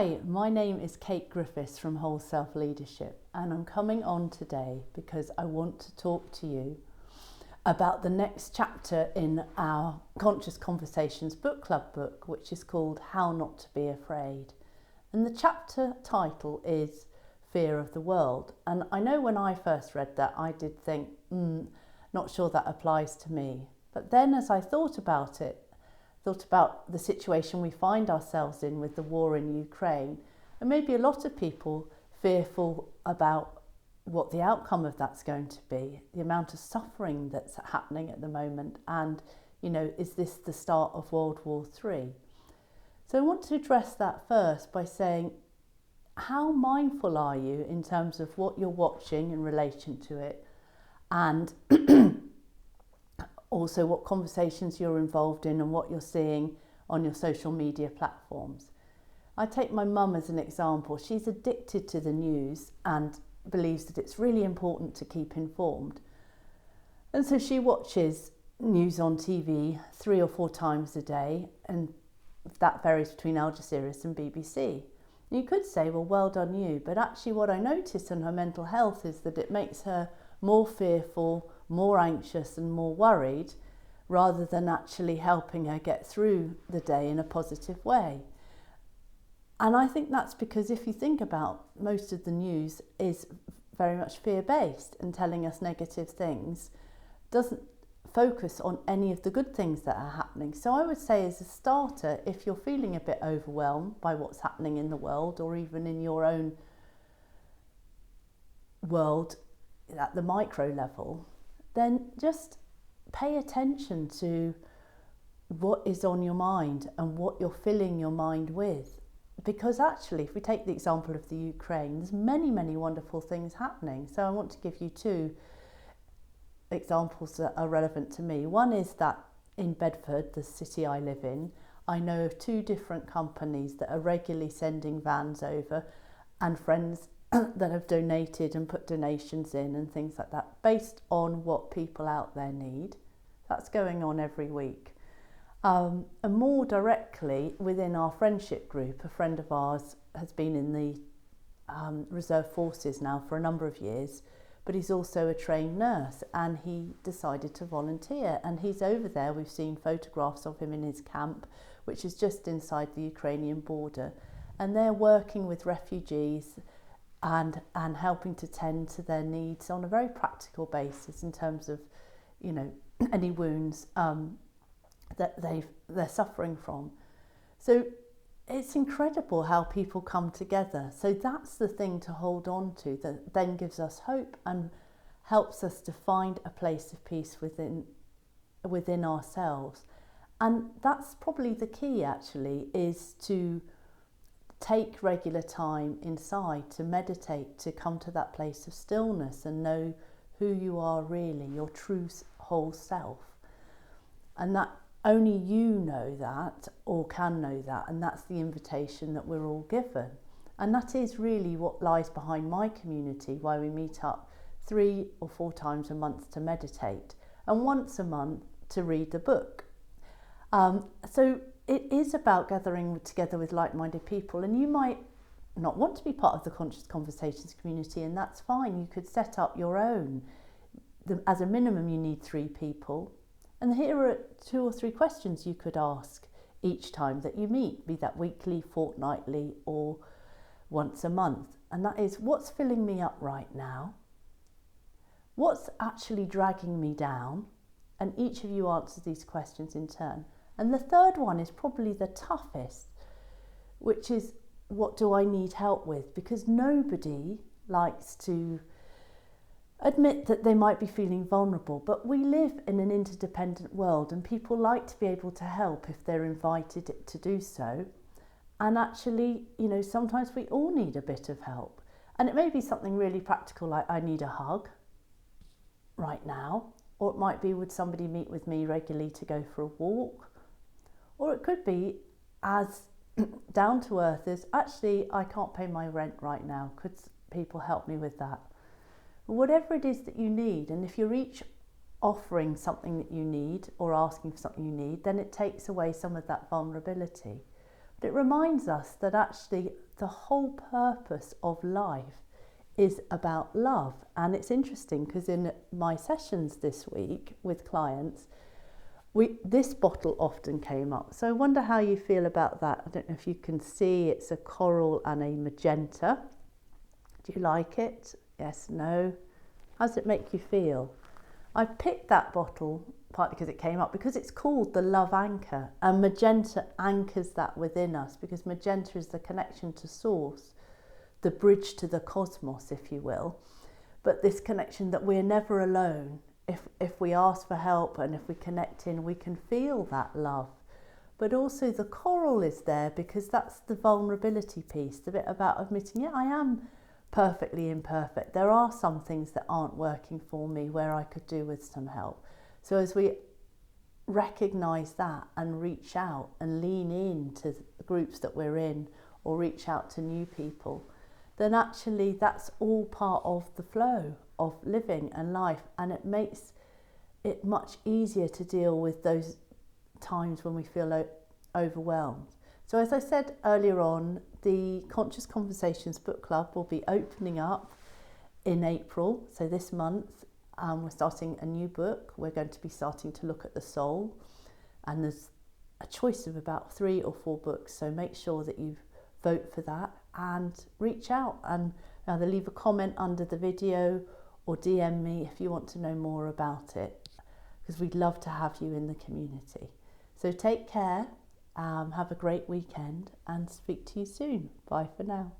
Hi, my name is Kate Griffiths from Whole Self Leadership, and I'm coming on today because I want to talk to you about the next chapter in our Conscious Conversations book club book, which is called How Not to Be Afraid. And the chapter title is Fear of the World. And I know when I first read that, I did think, not sure that applies to me. But then as I thought about the situation we find ourselves in with the war in Ukraine, and maybe a lot of people fearful about what the outcome of that's going to be, the amount of suffering that's happening at the moment, and, is this the start of World War III? So I want to address that first by saying, how mindful are you in terms of what you're watching in relation to it, and also what conversations you're involved in and what you're seeing on your social media platforms. I take my mum as an example. She's addicted to the news and believes that it's really important to keep informed. And so she watches news on TV 3 or 4 times a day, and that varies between Al Jazeera and BBC. You could say, well done you, but actually what I notice in her mental health is that it makes her more fearful, more anxious and more worried, rather than actually helping her get through the day in a positive way. And I think that's because if you think about, most of the news is very much fear-based and telling us negative things, doesn't focus on any of the good things that are happening. So I would say, as a starter, if you're feeling a bit overwhelmed by what's happening in the world, or even in your own world at the micro level, then just pay attention to what is on your mind and what you're filling your mind with. Because actually, if we take the example of the Ukraine, there's many, many wonderful things happening. So I want to give you 2 examples that are relevant to me. One is that in Bedford, the city I live in, I know of 2 different companies that are regularly sending vans over, and friends that have donated and put donations in and things like that, based on what people out there need. That's going on every week. And more directly, within our friendship group, a friend of ours has been in the reserve forces now for a number of years, but he's also a trained nurse, and he decided to volunteer, and he's over there. We've seen photographs of him in his camp, which is just inside the Ukrainian border, and they're working with refugees and helping to tend to their needs on a very practical basis in terms of, any wounds that they're suffering from. So it's incredible how people come together. So that's the thing to hold on to, that then gives us hope and helps us to find a place of peace within ourselves. And that's probably the key, actually, is to take regular time inside, to meditate, to come to that place of stillness and know who you are really, your true whole self. And that only you know that, or can know that, and that's the invitation that we're all given. And that is really what lies behind my community, why we meet up 3 or 4 times a month to meditate, and once a month to read the book. So it is about gathering together with like-minded people, and you might not want to be part of the Conscious Conversations community, and that's fine. You could set up your own. As a minimum, you need 3 people. And here are 2 or 3 questions you could ask each time that you meet, be that weekly, fortnightly, or once a month. And that is, what's filling me up right now? What's actually dragging me down? And each of you answers these questions in turn. And the third one is probably the toughest, which is, what do I need help with? Because nobody likes to admit that they might be feeling vulnerable, but we live in an interdependent world, and people like to be able to help if they're invited to do so. And actually, sometimes we all need a bit of help. And it may be something really practical, like I need a hug right now, or it might be, would somebody meet with me regularly to go for a walk? Or it could be as down to earth as, actually, I can't pay my rent right now. Could people help me with that? Whatever it is that you need, and if you're each offering something that you need or asking for something you need, then it takes away some of that vulnerability. But it reminds us that actually the whole purpose of life is about love. And it's interesting because in my sessions this week with clients, this bottle often came up. So I wonder how you feel about that. I don't know if you can see, it's a coral and a magenta. Do you like it? Yes, no? How does it make you feel? I picked that bottle partly because it came up, because it's called the Love Anchor, and magenta anchors that within us, because magenta is the connection to source, the bridge to the cosmos, if you will. But this connection that we're never alone. If we ask for help and if we connect in, we can feel that love. But also the coral is there because that's the vulnerability piece, the bit about admitting, yeah, I am perfectly imperfect. There are some things that aren't working for me where I could do with some help. So as we recognise that and reach out and lean into the groups that we're in, or reach out to new people, then actually that's all part of the flow of living and life, and it makes it much easier to deal with those times when we feel overwhelmed. So as I said earlier on, the Conscious Conversations Book Club will be opening up in April, so this month. We're starting a new book. We're going to be starting to look at the soul, and there's a choice of about 3 or 4 books, so make sure that you vote for that and reach out and either leave a comment under the video or DM me if you want to know more about it, because we'd love to have you in the community. So take care, have a great weekend, and speak to you soon. Bye for now.